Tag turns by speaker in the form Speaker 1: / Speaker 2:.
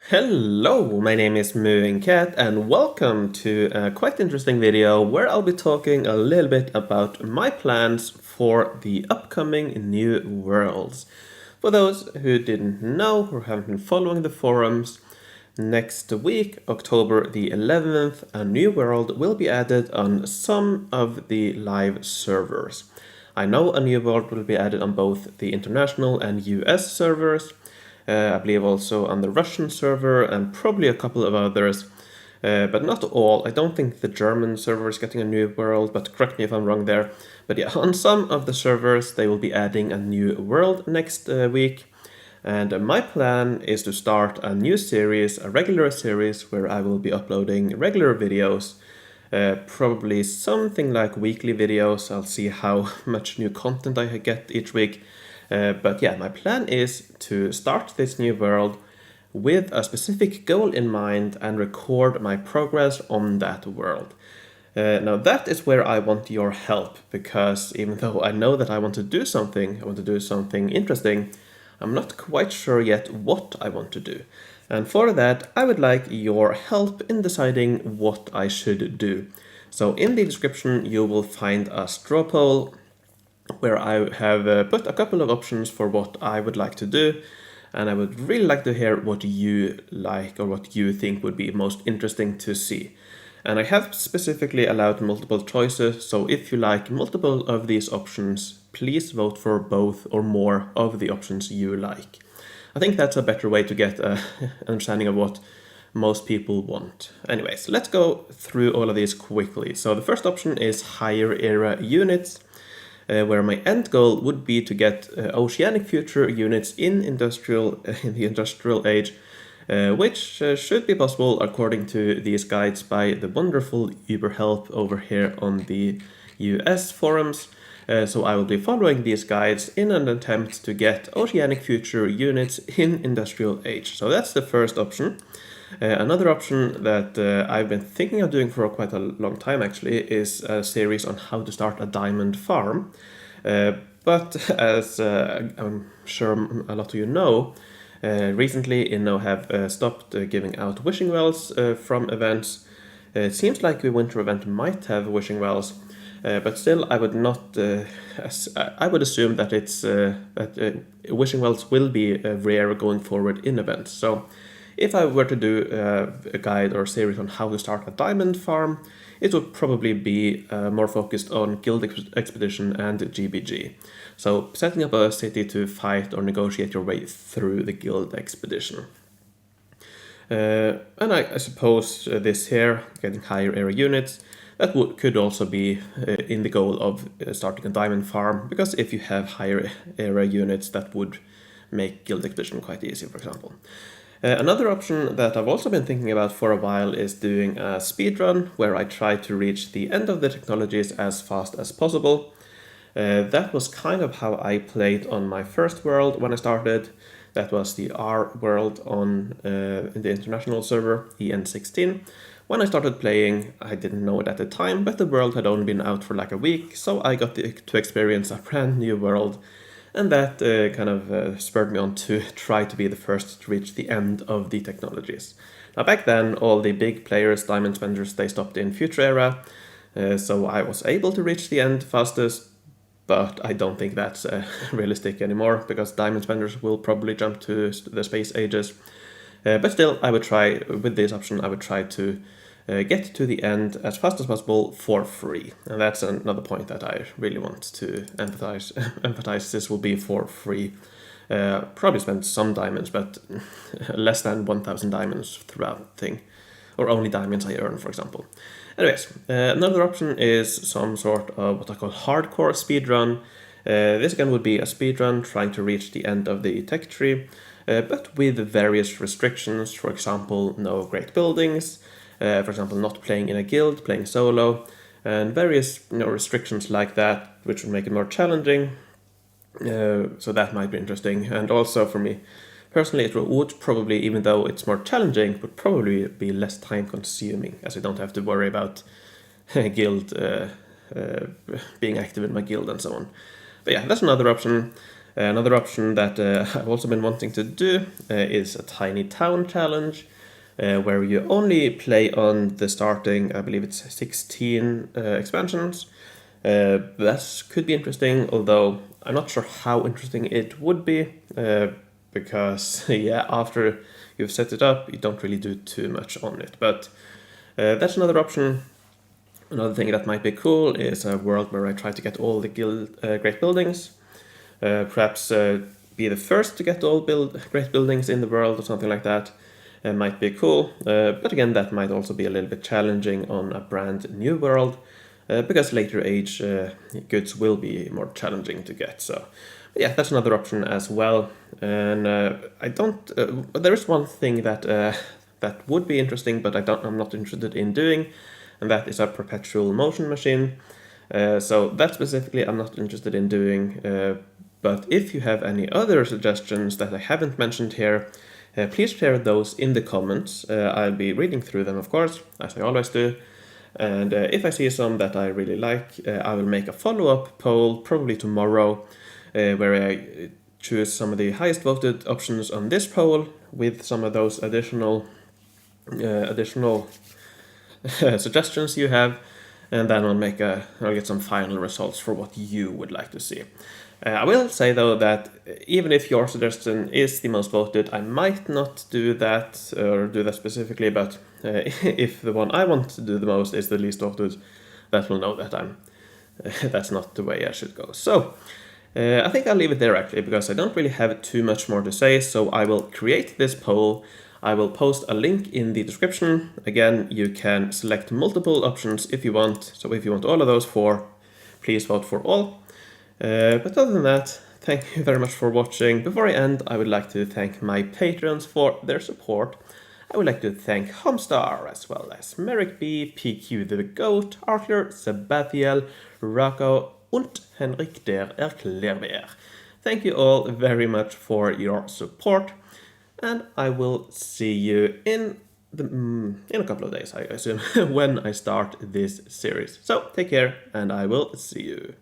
Speaker 1: Hello, my name is Moving Cat and welcome to a quite interesting video where I'll be talking a little bit about my plans for the upcoming new worlds. For those who didn't know or haven't been following the forums, next week, October the 11th, a new world will be added on some of the live servers. I know a new world will be added on both the international and US servers. I believe also on the Russian server and probably a couple of others, but not all. I don't think the German server is getting a new world, but correct me if I'm wrong there. But yeah, on some of the servers they will be adding a new world next week. And my plan is to start a new series, a regular series, where I will be uploading regular videos. Probably something like weekly videos. I'll see how much new content I get each week. But yeah, my plan is to start this new world with a specific goal in mind and record my progress on that world. Now that is where I want your help, because even though I know that I want to do something interesting, I'm not quite sure yet what I want to do. And for that, I would like your help in deciding what I should do. So in the description, you will find a straw poll where I have put a couple of options for what I would like to do, and I would really like to hear what you like or what you think would be most interesting to see. And I have specifically allowed multiple choices, so if you like multiple of these options, please vote for both or more of the options you like. I think that's a better way to get an understanding of what most people want. Anyways, let's go through all of these quickly. So the first option is higher era units. Where my end goal would be to get oceanic future units in the industrial age, which should be possible according to these guides by the wonderful Uber help over here on the US forums. So I will be following these guides in an attempt to get oceanic future units in industrial age. So that's the first option. Another option that I've been thinking of doing for quite a long time actually is a series on how to start a diamond farm. But as I'm sure a lot of you know, recently Inno have stopped giving out wishing wells from events. It seems like the winter event might have wishing wells, but still I would not. I would assume that wishing wells will be rare going forward in events. So if I were to do a guide or series on how to start a diamond farm, it would probably be more focused on guild expedition and GBG. So setting up a city to fight or negotiate your way through the guild expedition. And I suppose this here, getting higher era units, that could also be in the goal of starting a diamond farm, because if you have higher era units, that would make guild expedition quite easy, for example. Another option that I've also been thinking about for a while is doing a speedrun where I try to reach the end of the technologies as fast as possible. That was kind of how I played on my first world when I started. That was the R world on in the international server, EN16. When I started playing, I didn't know it at the time, but the world had only been out for like a week, so I got to experience a brand new world. And that kind of spurred me on to try to be the first to reach the end of the technologies. Now back then, all the big players, diamond spenders, they stopped in future era, so I was able to reach the end fastest, but I don't think that's realistic anymore, because diamond spenders will probably jump to the space ages. But still, I would try, with this option, I would try to get to the end as fast as possible for free. And that's another point that I really want to emphasize. This will be for free. Probably spend some diamonds, but less than 1,000 diamonds throughout the thing. Or only diamonds I earn, for example. Anyways, another option is some sort of what I call hardcore speedrun. This again would be a speedrun trying to reach the end of the tech tree, but with various restrictions. For example, no great buildings, for example, not playing in a guild, playing solo, and various restrictions like that, which would make it more challenging. So that might be interesting. And also for me personally, it would probably, even though it's more challenging, would probably be less time consuming, as I don't have to worry about guild being active in my guild and so on. But yeah, that's another option. Another option that I've also been wanting to do is a tiny town challenge, where you only play on the starting, I believe it's 16 expansions. That could be interesting, although I'm not sure how interesting it would be, because yeah, after you've set it up, you don't really do too much on it. But that's another option. Another thing that might be cool is a world where I try to get all the great buildings. Perhaps be the first to get all great buildings in the world or something like that. Might be cool, but again, that might also be a little bit challenging on a brand new world, because later age goods will be more challenging to get. So yeah, that's another option as well. And I don't. There is one thing that that would be interesting, but I'm not interested in doing, and that is a perpetual motion machine. So that specifically, I'm not interested in doing. But if you have any other suggestions that I haven't mentioned here, please share those in the comments. I'll be reading through them, of course, as I always do. And if I see some that I really like, I will make a follow-up poll, probably tomorrow, where I choose some of the highest voted options on this poll with some of those additional suggestions you have, and then I'll get some final results for what you would like to see. I will say though that even if your suggestion is the most voted, I might not do that or do that specifically, but if the one I want to do the most is the least voted, that will know that that's not the way I should go. So I think I'll leave it there actually, because I don't really have too much more to say, so I will create this poll. I will post a link in the description. Again, you can select multiple options if you want, so if you want all of those four, please vote for all. But other than that, thank you very much for watching. Before I end, I would like to thank my patrons for their support. I would like to thank Homestar, as well as Merrick B, PQ the Goat, Arthur, Sabathiel, Rocco, and Henrik der Erklärbär. Thank you all very much for your support, and I will see you in a couple of days, I assume, when I start this series. So take care, and I will see you.